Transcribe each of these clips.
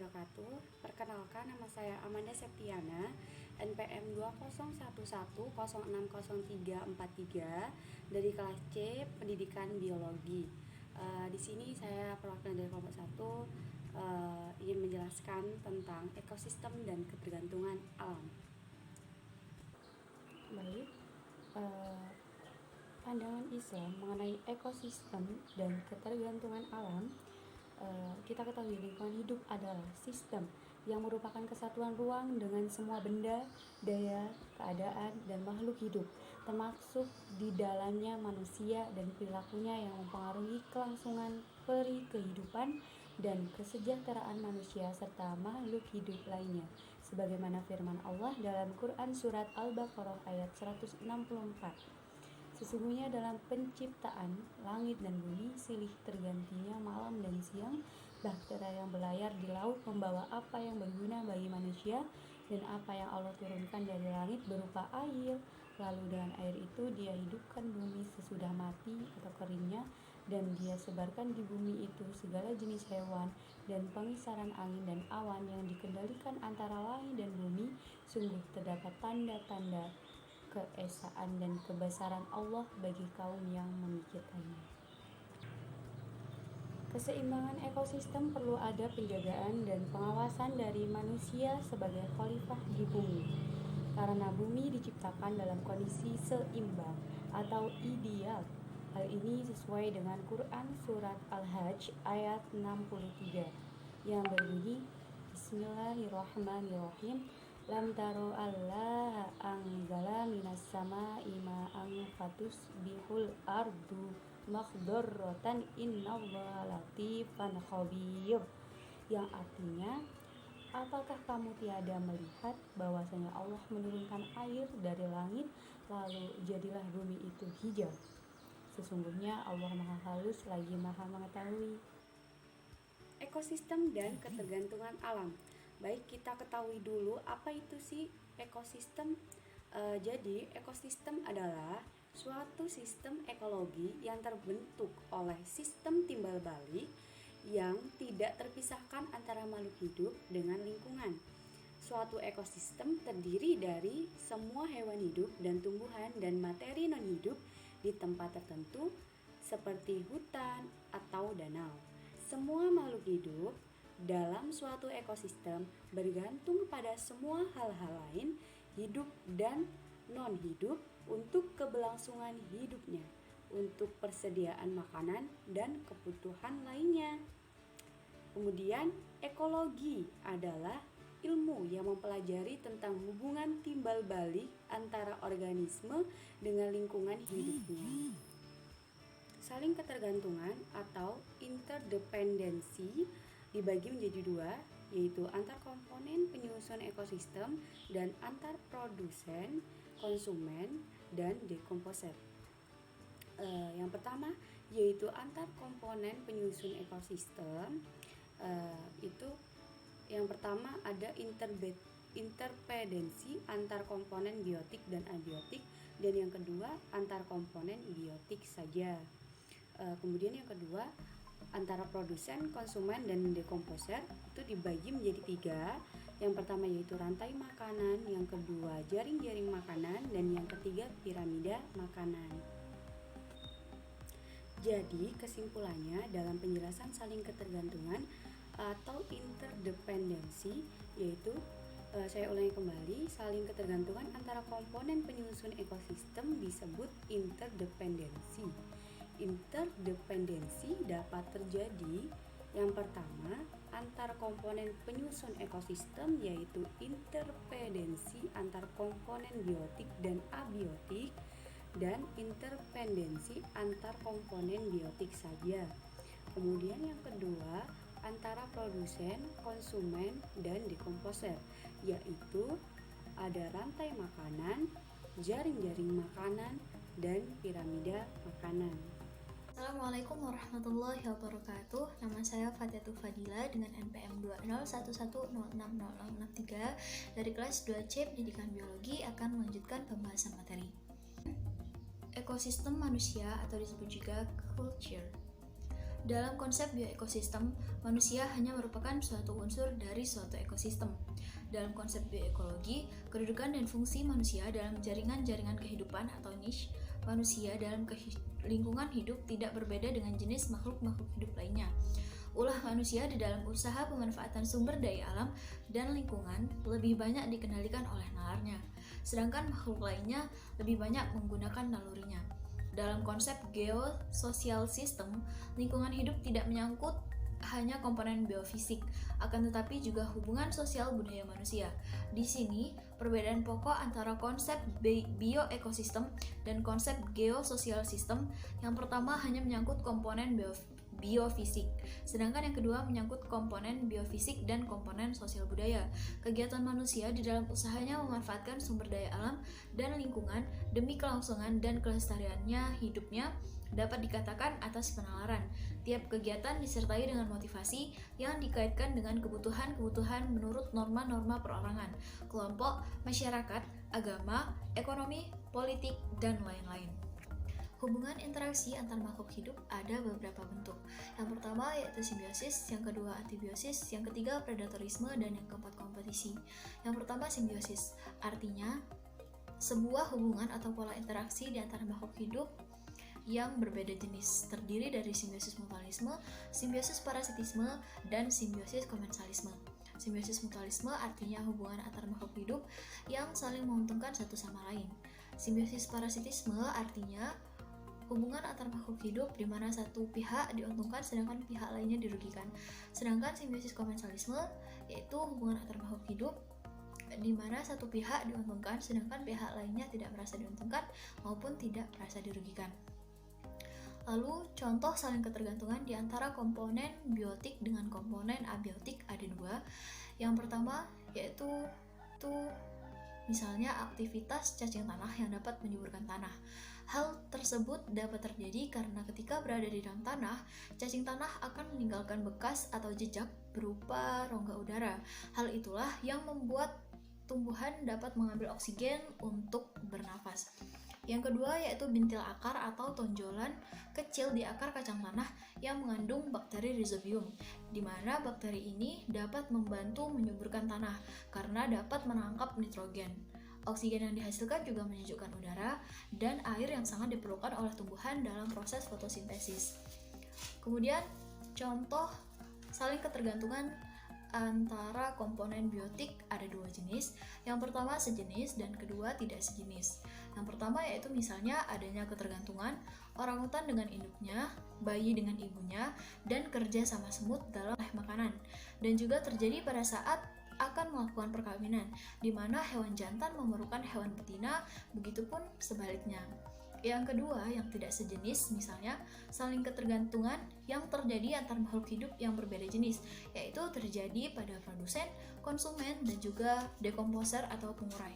wabarakatuh. Perkenalkan, nama saya Amanda Septiana, NPM 201110600343 dari kelas C Pendidikan Biologi. Di sini saya perwakilan dari kelompok 1 ingin menjelaskan tentang ekosistem dan ketergantungan alam. Baik, pandangan Islam mengenai ekosistem dan ketergantungan alam. Kita ketahui lingkungan hidup adalah sistem yang merupakan kesatuan ruang dengan semua benda, daya, keadaan, dan makhluk hidup, termasuk di dalamnya manusia dan perilakunya yang mempengaruhi kelangsungan peri kehidupan dan kesejahteraan manusia serta makhluk hidup lainnya. Sebagaimana firman Allah dalam Quran Surat Al-Baqarah ayat 164. Sesungguhnya dalam penciptaan langit dan bumi, silih tergantinya malam dan siang, bahtera yang berlayar di laut membawa apa yang berguna bagi manusia, dan apa yang Allah turunkan dari langit berupa air. Lalu dengan air itu dia hidupkan bumi sesudah mati atau keringnya, dan dia sebarkan di bumi itu segala jenis hewan dan pengisaran angin dan awan yang dikendalikan antara langit dan bumi. Sungguh terdapat tanda-tanda keesaan dan kebesaran Allah bagi kaum yang memikirkannya. Keseimbangan ekosistem perlu ada penjagaan dan pengawasan dari manusia sebagai khalifah di bumi. Karena bumi diciptakan dalam kondisi seimbang atau ideal. Hal ini sesuai dengan Quran Surat Al-Hajj ayat 63 yang berbunyi, Bismillahirrahmanirrahim. Lam taro Allah anzala minas sama'i ma'an fatusbihul ardu makhdarratan innallaha latifan khabir, yang artinya, apakah kamu tiada melihat bahwasanya Allah menurunkan air dari langit lalu jadilah bumi itu hijau? Sesungguhnya Allah Maha Halus lagi Maha Mengetahui. Ekosistem dan ketergantungan alam. Baik, kita ketahui dulu apa itu sih ekosistem. Jadi ekosistem adalah suatu sistem ekologi yang terbentuk oleh sistem timbal balik yang tidak terpisahkan antara makhluk hidup dengan lingkungan. Suatu ekosistem terdiri dari semua hewan hidup dan tumbuhan dan materi non-hidup di tempat tertentu seperti hutan atau danau. Semua makhluk hidup dalam suatu ekosistem bergantung pada semua hal-hal lain, hidup dan non-hidup, untuk keberlangsungan hidupnya, untuk persediaan makanan dan kebutuhan lainnya. Kemudian, ekologi adalah ilmu yang mempelajari tentang hubungan timbal balik antara organisme dengan lingkungan hidupnya. Saling ketergantungan atau interdependensi dibagi menjadi dua, yaitu antar komponen penyusun ekosistem dan antar produsen, konsumen, dan dekomposer. Yang pertama yaitu antar komponen penyusun ekosistem. Itu yang pertama ada interdependensi antar komponen biotik dan abiotik, dan yang kedua antar komponen biotik saja. Kemudian yang kedua antara produsen, konsumen, dan dekomposer itu dibagi menjadi tiga. Yang pertama yaitu rantai makanan, yang kedua jaring-jaring makanan, dan yang ketiga piramida makanan. Jadi kesimpulannya dalam penjelasan saling ketergantungan atau interdependensi yaitu, saya ulangi kembali, saling ketergantungan antara komponen penyusun ekosistem disebut interdependensi. Interdependensi dapat terjadi, yang pertama, antar komponen penyusun ekosistem yaitu interdependensi antar komponen biotik dan abiotik, dan interdependensi antar komponen biotik saja. Kemudian yang kedua, antara produsen, konsumen, dan dekomposer, yaitu ada rantai makanan, jaring-jaring makanan, dan piramida makanan. Assalamualaikum warahmatullahi wabarakatuh. Nama saya Fatiatul Fadila dengan NPM 2011106063 dari kelas 2C Pendidikan Biologi akan melanjutkan pembahasan materi ekosistem manusia atau disebut juga culture. Dalam konsep bioekosistem, manusia hanya merupakan suatu unsur dari suatu ekosistem. Dalam konsep bioekologi, kedudukan dan fungsi manusia dalam jaringan-jaringan kehidupan atau niche manusia dalam lingkungan hidup tidak berbeda dengan jenis makhluk-makhluk hidup lainnya. Ulah manusia di dalam usaha pemanfaatan sumber daya alam dan lingkungan lebih banyak dikendalikan oleh nalarnya, sedangkan makhluk lainnya lebih banyak menggunakan nalurinya. Dalam konsep geososial system, lingkungan hidup tidak menyangkut hanya komponen biofisik, akan tetapi juga hubungan sosial budaya manusia. Di sini, perbedaan pokok antara konsep bioekosistem dan konsep geososial system, yang pertama hanya menyangkut komponen biofisik, sedangkan yang kedua menyangkut komponen biofisik dan komponen sosial budaya. Kegiatan manusia di dalam usahanya memanfaatkan sumber daya alam dan lingkungan demi kelangsungan dan kelestariannya hidupnya dapat dikatakan atas penalaran. Tiap kegiatan disertai dengan motivasi yang dikaitkan dengan kebutuhan-kebutuhan menurut norma-norma perorangan, kelompok, masyarakat, agama, ekonomi, politik, dan lain-lain. Hubungan interaksi antar makhluk hidup ada beberapa bentuk. Yang pertama yaitu simbiosis, yang kedua antibiosis, yang ketiga predatorisme, dan yang keempat kompetisi. Yang pertama simbiosis, artinya sebuah hubungan atau pola interaksi di antara makhluk hidup yang berbeda jenis, terdiri dari simbiosis mutualisme, simbiosis parasitisme, dan simbiosis komensalisme. Simbiosis mutualisme artinya hubungan antar makhluk hidup yang saling menguntungkan satu sama lain. Simbiosis parasitisme artinya hubungan antar makhluk hidup di mana satu pihak diuntungkan sedangkan pihak lainnya dirugikan. Sedangkan simbiosis komensalisme yaitu hubungan antar makhluk hidup di mana satu pihak diuntungkan sedangkan pihak lainnya tidak merasa diuntungkan maupun tidak merasa dirugikan. Lalu contoh saling ketergantungan di antara komponen biotik dengan komponen abiotik ada dua. Yang pertama yaitu misalnya aktivitas cacing tanah yang dapat menyuburkan tanah. Hal tersebut dapat terjadi karena ketika berada di dalam tanah, cacing tanah akan meninggalkan bekas atau jejak berupa rongga udara. Hal itulah yang membuat tumbuhan dapat mengambil oksigen untuk bernafas. Yang kedua yaitu bintil akar atau tonjolan kecil di akar kacang tanah yang mengandung bakteri rhizobium, di mana bakteri ini dapat membantu menyuburkan tanah karena dapat menangkap nitrogen. Oksigen yang dihasilkan juga menyejukkan udara dan air yang sangat diperlukan oleh tumbuhan dalam proses fotosintesis. Kemudian, contoh saling ketergantungan antara komponen biotik ada dua jenis. Yang pertama sejenis dan kedua tidak sejenis. Yang pertama yaitu misalnya adanya ketergantungan orangutan dengan induknya, bayi dengan ibunya, dan kerja sama semut dalam makanan. Dan juga terjadi pada saat akan melakukan perkawinan, di mana hewan jantan memerlukan hewan betina, begitupun sebaliknya. Yang kedua, yang tidak sejenis, misalnya saling ketergantungan yang terjadi antar makhluk hidup yang berbeda jenis, yaitu terjadi pada produsen, konsumen, dan juga dekomposer atau pengurai.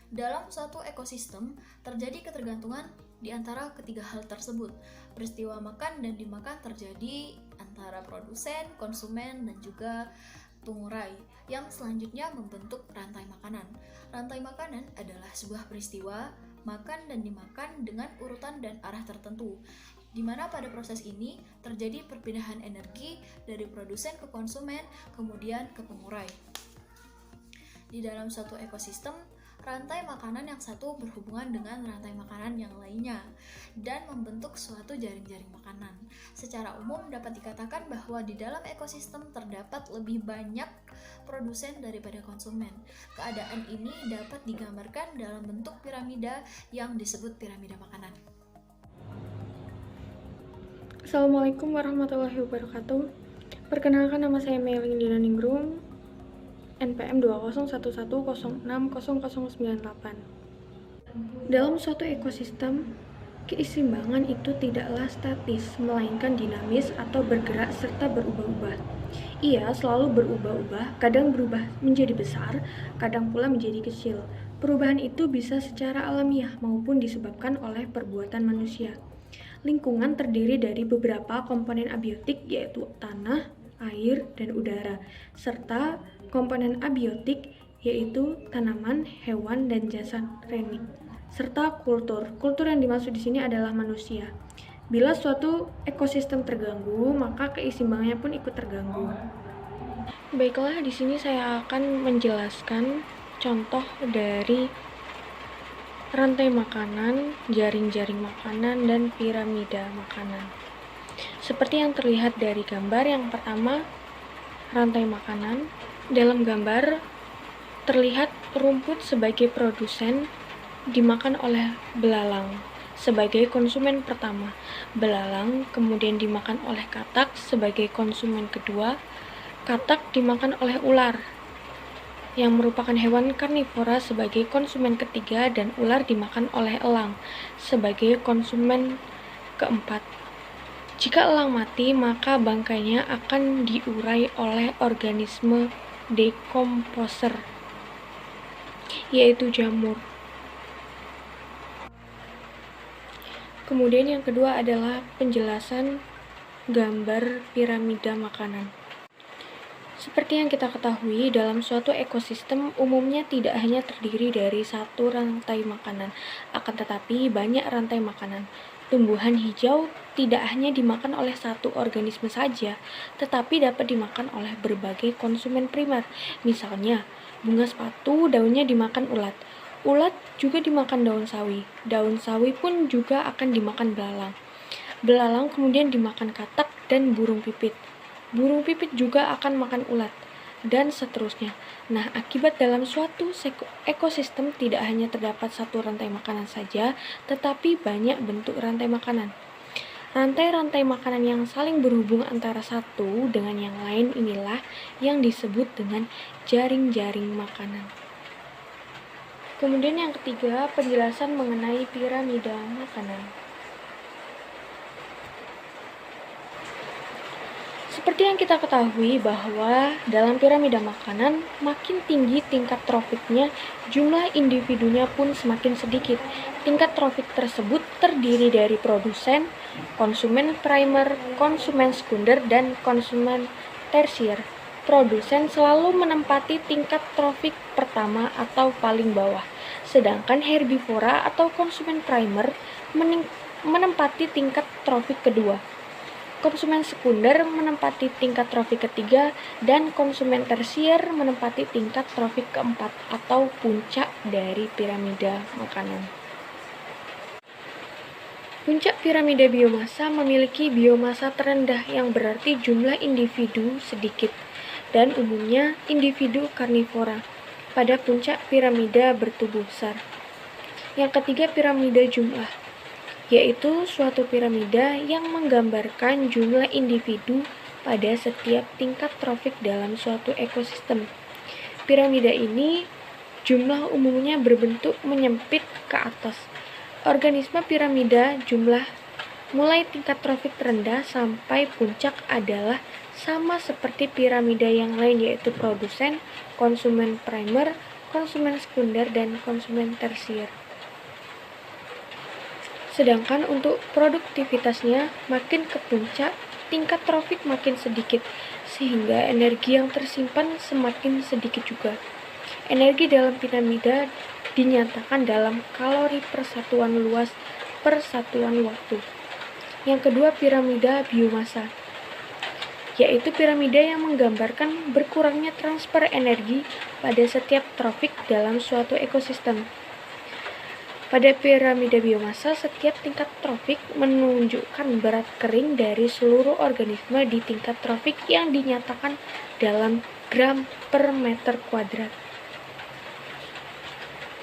Dalam suatu ekosistem, terjadi ketergantungan di antara ketiga hal tersebut. Peristiwa makan dan dimakan terjadi antara produsen, konsumen, dan juga pengurai, yang selanjutnya membentuk rantai makanan. Rantai makanan adalah sebuah peristiwa makan dan dimakan dengan urutan dan arah tertentu, di mana pada proses ini terjadi perpindahan energi dari produsen ke konsumen, kemudian ke pengurai. Di dalam suatu ekosistem, rantai makanan yang satu berhubungan dengan rantai makanan yang lainnya dan membentuk suatu jaring-jaring makanan. Secara umum dapat dikatakan bahwa di dalam ekosistem terdapat lebih banyak produsen daripada konsumen. Keadaan ini dapat digambarkan dalam bentuk piramida yang disebut piramida makanan. Assalamualaikum warahmatullahi wabarakatuh. Perkenalkan, nama saya Melin Dinaningrum, NPM 2011060098. Dalam suatu ekosistem, keseimbangan itu tidaklah statis, melainkan dinamis atau bergerak serta berubah-ubah. Ia selalu berubah-ubah, kadang berubah menjadi besar, kadang pula menjadi kecil. Perubahan itu bisa secara alamiah maupun disebabkan oleh perbuatan manusia. Lingkungan terdiri dari beberapa komponen abiotik, yaitu tanah, air, dan udara, serta komponen abiotik, yaitu tanaman, hewan, dan jasad renik, serta kultur. Kultur yang dimaksud di sini adalah manusia. Bila suatu ekosistem terganggu, maka keseimbangannya pun ikut terganggu. Baiklah, di sini saya akan menjelaskan contoh dari rantai makanan, jaring-jaring makanan, dan piramida makanan. Seperti yang terlihat dari gambar yang pertama, rantai makanan. Dalam gambar terlihat rumput sebagai produsen dimakan oleh belalang sebagai konsumen pertama. Belalang kemudian dimakan oleh katak sebagai konsumen kedua. Katak dimakan oleh ular yang merupakan hewan karnivora sebagai konsumen ketiga, dan ular dimakan oleh elang sebagai konsumen keempat. Jika elang mati, maka bangkainya akan diurai oleh organisme dekomposer, yaitu jamur. Kemudian yang kedua adalah penjelasan gambar piramida makanan. Seperti yang kita ketahui, dalam suatu ekosistem umumnya tidak hanya terdiri dari satu rantai makanan, akan tetapi banyak rantai makanan. Tumbuhan hijau tidak hanya dimakan oleh satu organisme saja, tetapi dapat dimakan oleh berbagai konsumen primer. Misalnya, bunga sepatu daunnya dimakan ulat. Ulat juga dimakan daun sawi. Daun sawi pun juga akan dimakan belalang. Belalang kemudian dimakan katak dan burung pipit. Burung pipit juga akan makan ulat, dan seterusnya. Nah, akibat dalam suatu ekosistem tidak hanya terdapat satu rantai makanan saja, tetapi banyak bentuk rantai makanan. Rantai-rantai makanan yang saling berhubung antara satu dengan yang lain inilah yang disebut dengan jaring-jaring makanan. Kemudian yang ketiga, penjelasan mengenai piramida makanan. Seperti yang kita ketahui bahwa dalam piramida makanan, makin tinggi tingkat trofiknya, jumlah individunya pun semakin sedikit. Tingkat trofik tersebut terdiri dari produsen, konsumen primer, konsumen sekunder, dan konsumen tersier. Produsen selalu menempati tingkat trofik pertama atau paling bawah, sedangkan herbivora atau konsumen primer menempati tingkat trofik kedua. Konsumen sekunder menempati tingkat trofik ketiga, dan konsumen tersier menempati tingkat trofik keempat atau puncak dari piramida makanan. Puncak piramida biomasa memiliki biomasa terendah yang berarti jumlah individu sedikit, dan umumnya individu karnivora. Pada puncak piramida bertubuh besar. Yang ketiga, piramida jumlah, yaitu suatu piramida yang menggambarkan jumlah individu pada setiap tingkat trofik dalam suatu ekosistem. Piramida ini jumlah umumnya berbentuk menyempit ke atas. Organisme piramida jumlah mulai tingkat trofik terendah sampai puncak adalah sama seperti piramida yang lain, yaitu produsen, konsumen primer, konsumen sekunder, dan konsumen tersier. Sedangkan untuk produktivitasnya makin ke puncak, tingkat trofik makin sedikit, sehingga energi yang tersimpan semakin sedikit juga. Energi dalam piramida dinyatakan dalam kalori per satuan luas per satuan waktu. Yang kedua, piramida biomasa, yaitu piramida yang menggambarkan berkurangnya transfer energi pada setiap trofik dalam suatu ekosistem. Pada piramida biomasa, setiap tingkat trofik menunjukkan berat kering dari seluruh organisme di tingkat trofik yang dinyatakan dalam gram per meter kuadrat.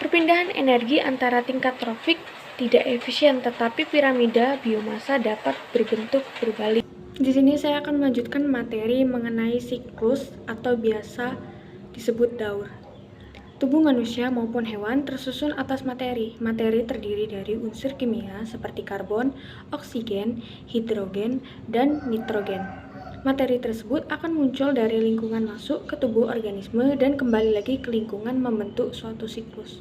Perpindahan energi antara tingkat trofik tidak efisien, tetapi piramida biomasa dapat berbentuk berbalik. Di sini saya akan melanjutkan materi mengenai siklus atau biasa disebut daur. Tubuh manusia maupun hewan tersusun atas materi. Materi terdiri dari unsur kimia seperti karbon, oksigen, hidrogen, dan nitrogen. Materi tersebut akan muncul dari lingkungan masuk ke tubuh organisme dan kembali lagi ke lingkungan membentuk suatu siklus.